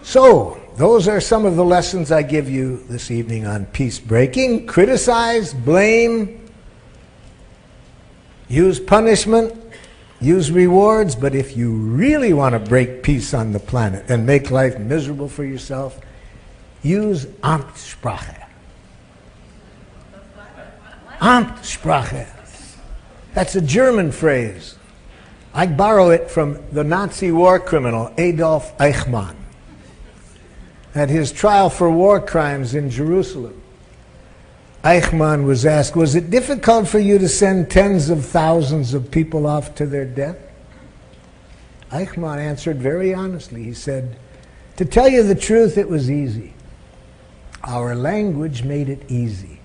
So, those are some of the lessons I give you this evening on peace breaking. Criticize, blame, use punishment, use rewards, but if you really want to break peace on the planet and make life miserable for yourself, use Amtssprache. Amtssprache. That's a German phrase. I borrow it from the Nazi war criminal Adolf Eichmann at his trial for war crimes in Jerusalem. Eichmann was asked, was it difficult for you to send tens of thousands of people off to their death? Eichmann answered very honestly. He said, to tell you the truth, it was easy. Our language made it easy.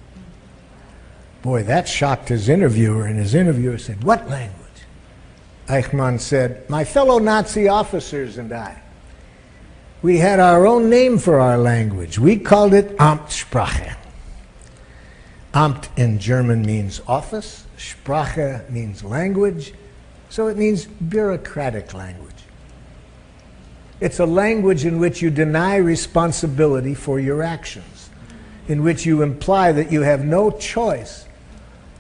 Boy, that shocked his interviewer, and his interviewer said, what language? Eichmann said, my fellow Nazi officers and I, we had our own name for our language. We called it Amtssprache. Amt in German means office. Sprache means language. So it means bureaucratic language. It's a language in which you deny responsibility for your actions, in which you imply that you have no choice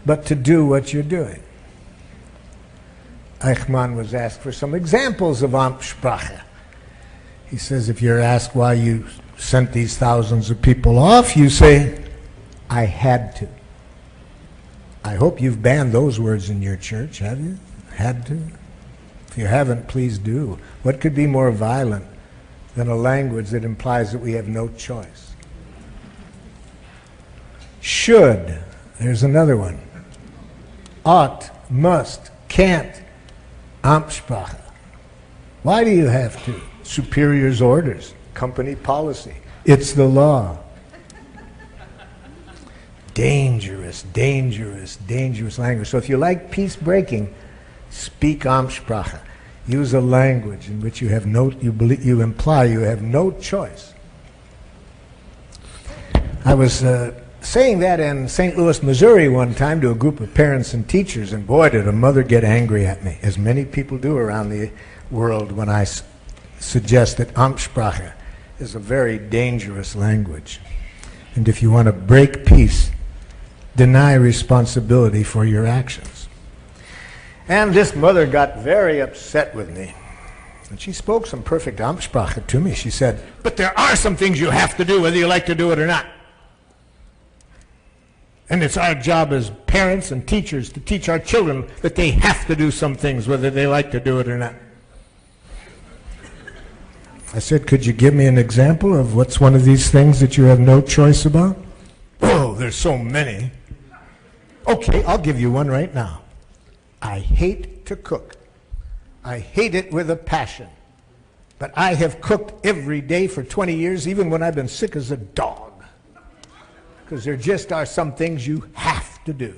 but to do what you're doing. Eichmann was asked for some examples of Amtssprache. He says, if you're asked why you sent these thousands of people off, you say, I had to. I hope you've banned those words in your church, have you? Had to? If you haven't, please do. What could be more violent than a language that implies that we have no choice? Should. There's another one. Ought, must, can't. Amtssprache. Why do you have to? Superior's orders, company policy. It's the law. Dangerous, dangerous, dangerous language. So if you like peace breaking, speak Amtssprache. Use a language in which you have you imply you have no choice. I was saying that in St. Louis, Missouri one time to a group of parents and teachers, and boy, did a mother get angry at me, as many people do around the world when I suggest that Amtssprache is a very dangerous language. And if you want to break peace, deny responsibility for your actions. And this mother got very upset with me. And she spoke some perfect Amtssprache to me. She said, but there are some things you have to do whether you like to do it or not. And it's our job as parents and teachers to teach our children that they have to do some things whether they like to do it or not. I said, could you give me an example of what's one of these things that you have no choice about? Oh, there's so many. Okay, I'll give you one right now. I hate to cook. I hate it with a passion. But I have cooked every day for 20 years, even when I've been sick as a dog. Because there just are some things you have to do.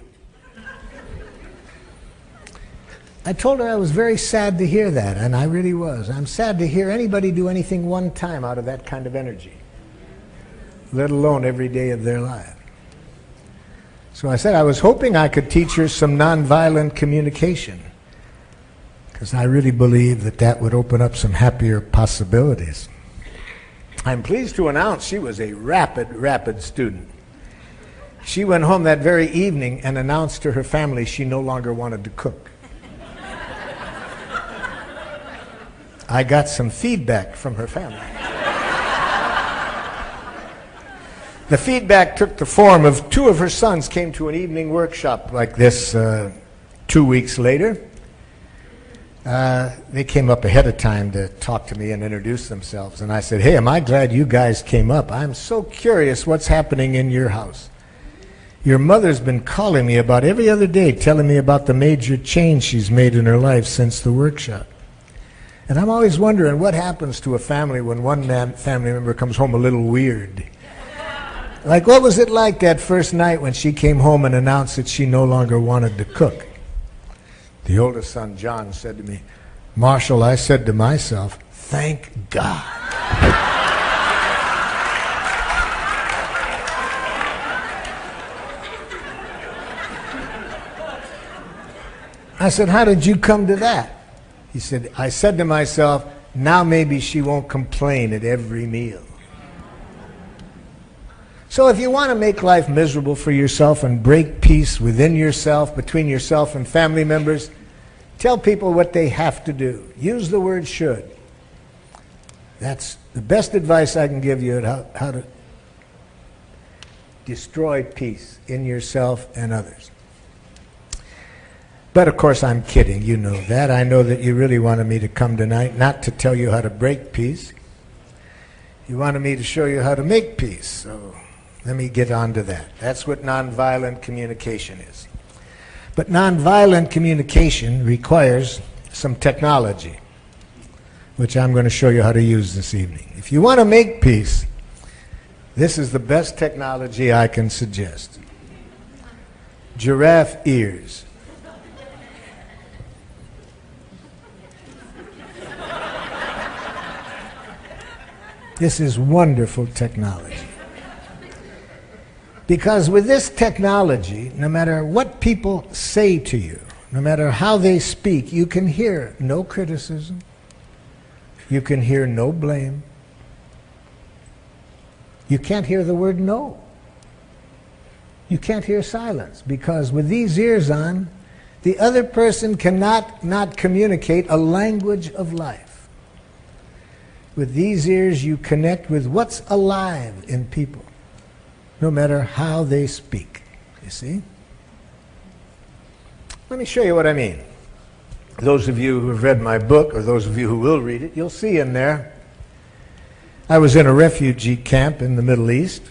I told her I was very sad to hear that, and I really was. I'm sad to hear anybody do anything one time out of that kind of energy, let alone every day of their life. So I said I was hoping I could teach her some nonviolent communication, because I really believe that that would open up some happier possibilities. I'm pleased to announce she was a rapid student. She went home that very evening and announced to her family she no longer wanted to cook. I got some feedback from her family. The feedback took the form of two of her sons came to an evening workshop like this 2 weeks later. They came up ahead of time to talk to me and introduce themselves. And I said, hey, am I glad you guys came up. I'm so curious what's happening in your house. Your mother's been calling me about every other day, telling me about the major change she's made in her life since the workshop. And I'm always wondering what happens to a family when one family member comes home a little weird. Like, what was it like that first night when she came home and announced that she no longer wanted to cook? The oldest son, John, said to me, Marshall, I said to myself, thank God. I said, how did you come to that? He said, I said to myself, Now maybe she won't complain at every meal. So if you want to make life miserable for yourself and break peace within yourself, between yourself and family members, tell people what they have to do. Use the word should. That's the best advice I can give you at how to destroy peace in yourself and others. But of course I'm kidding, you know that. I know that you really wanted me to come tonight, not to tell you how to break peace. You wanted me to show you how to make peace, so let me get on to that. That's what nonviolent communication is. But nonviolent communication requires some technology, which I'm going to show you how to use this evening. If you want to make peace, this is the best technology I can suggest. Giraffe ears. This is wonderful technology. Because with this technology, no matter what people say to you, no matter how they speak, you can hear no criticism. You can hear no blame. You can't hear the word no. You can't hear silence, because with these ears on, the other person cannot not communicate a language of life. With these ears, you connect with what's alive in people, no matter how they speak. You see? Let me show you what I mean. Those of you who have read my book, or those of you who will read it, you'll see in there, I was in a refugee camp in the Middle East,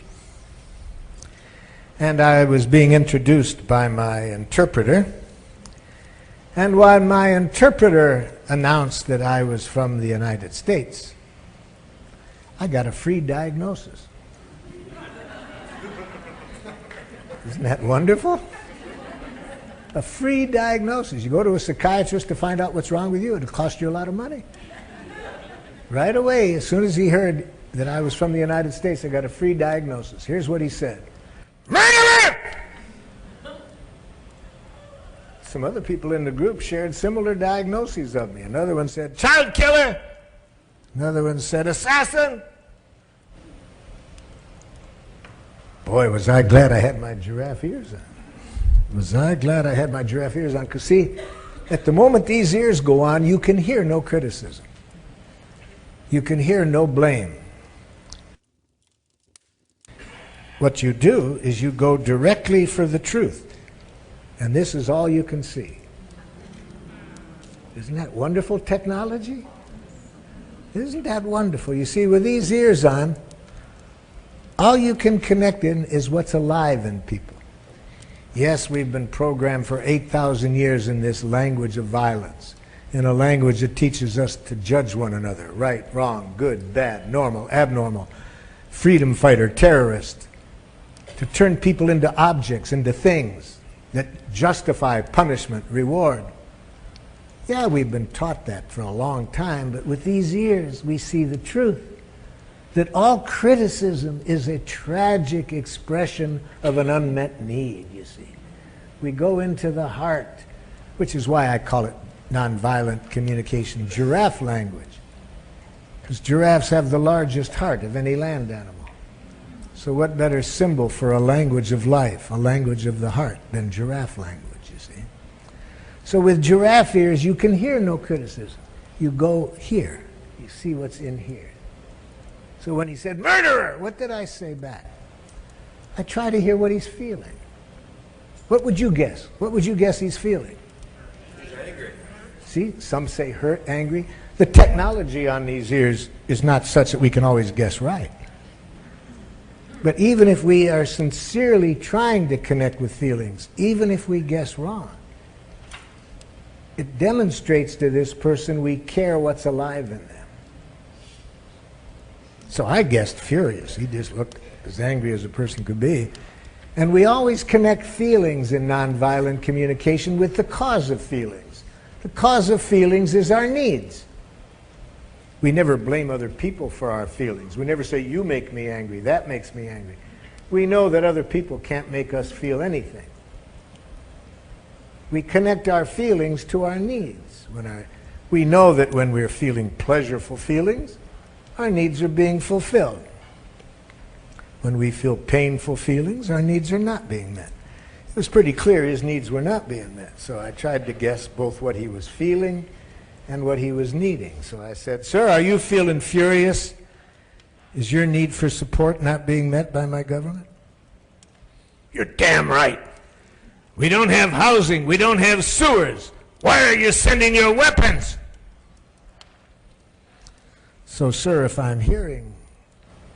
and I was being introduced by my interpreter. And while my interpreter announced that I was from the United States, I got a free diagnosis. Isn't that wonderful? A free diagnosis. You go to a psychiatrist to find out what's wrong with you, it'll cost you a lot of money. Right away, as soon as he heard that I was from the United States, I got a free diagnosis. Here's what he said. Murderer! Some other people in the group shared similar diagnoses of me. Another one said, child killer! Another one said, assassin! Boy, was I glad I had my giraffe ears on. Was I glad I had my giraffe ears on? Because see, at the moment these ears go on, you can hear no criticism. You can hear no blame. What you do is you go directly for the truth. And this is all you can see. Isn't that wonderful technology? Isn't that wonderful? You see, with these ears on, all you can connect in is what's alive in people. Yes, we've been programmed for 8,000 years in this language of violence, in a language that teaches us to judge one another, right, wrong, good, bad, normal, abnormal, freedom fighter, terrorist, to turn people into objects, into things that justify punishment, reward. Yeah, we've been taught that for a long time, but with these ears we see the truth. That all criticism is a tragic expression of an unmet need, you see. We go into the heart, which is why I call it nonviolent communication, giraffe language. Because giraffes have the largest heart of any land animal. So what better symbol for a language of life, a language of the heart, than giraffe language, you see. So with giraffe ears, you can hear no criticism. You go here. You see what's in here. So when he said, murderer, what did I say back? I try to hear what he's feeling. What would you guess? What would you guess he's feeling? He's angry. See, some say hurt, angry. The technology on these ears is not such that we can always guess right. But even if we are sincerely trying to connect with feelings, even if we guess wrong, it demonstrates to this person we care what's alive in them. So I guessed furious. He just looked as angry as a person could be. And we always connect feelings in nonviolent communication with the cause of feelings. The cause of feelings is our needs. We never blame other people for our feelings. We never say, you make me angry, that makes me angry. We know that other people can't make us feel anything. We connect our feelings to our needs. We know that when we're feeling pleasureful feelings, our needs are being fulfilled. When we feel painful feelings, our needs are not being met. It was pretty clear his needs were not being met, so I tried to guess both what he was feeling and what he was needing. So I said, "Sir, are you feeling furious? Is your need for support not being met by my government?" "You're damn right. We don't have housing. We don't have sewers. Why are you sending your weapons?" So, sir, if I'm hearing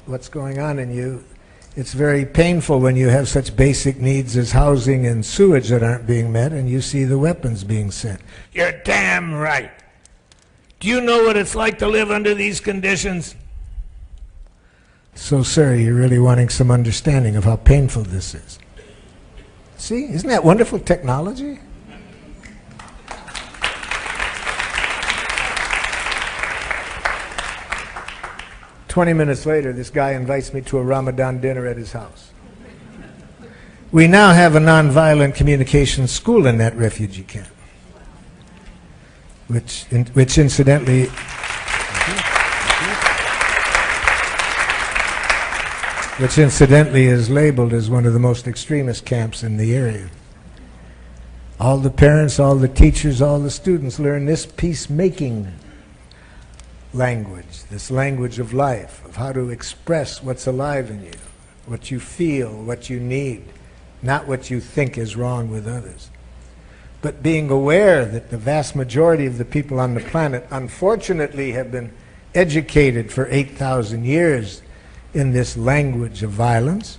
what's going on in you, it's very painful when you have such basic needs as housing and sewage that aren't being met and you see the weapons being sent. "You're damn right. Do you know what it's like to live under these conditions?" So, sir, you're really wanting some understanding of how painful this is. See, isn't that wonderful technology? "20 minutes later, this guy invites me to a Ramadan dinner at his house. We now have a nonviolent communication school in that refugee camp, which incidentally is labeled as one of the most extremist camps in the area. All the parents, all the teachers, all the students learn this peacemaking language, this language of life, of how to express what's alive in you, what you feel, what you need, not what you think is wrong with others. But being aware that the vast majority of the people on the planet, unfortunately, have been educated for 8,000 years in this language of violence,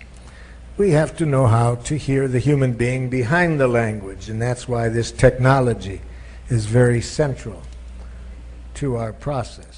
we have to know how to hear the human being behind the language, and that's why this technology is very central to our process.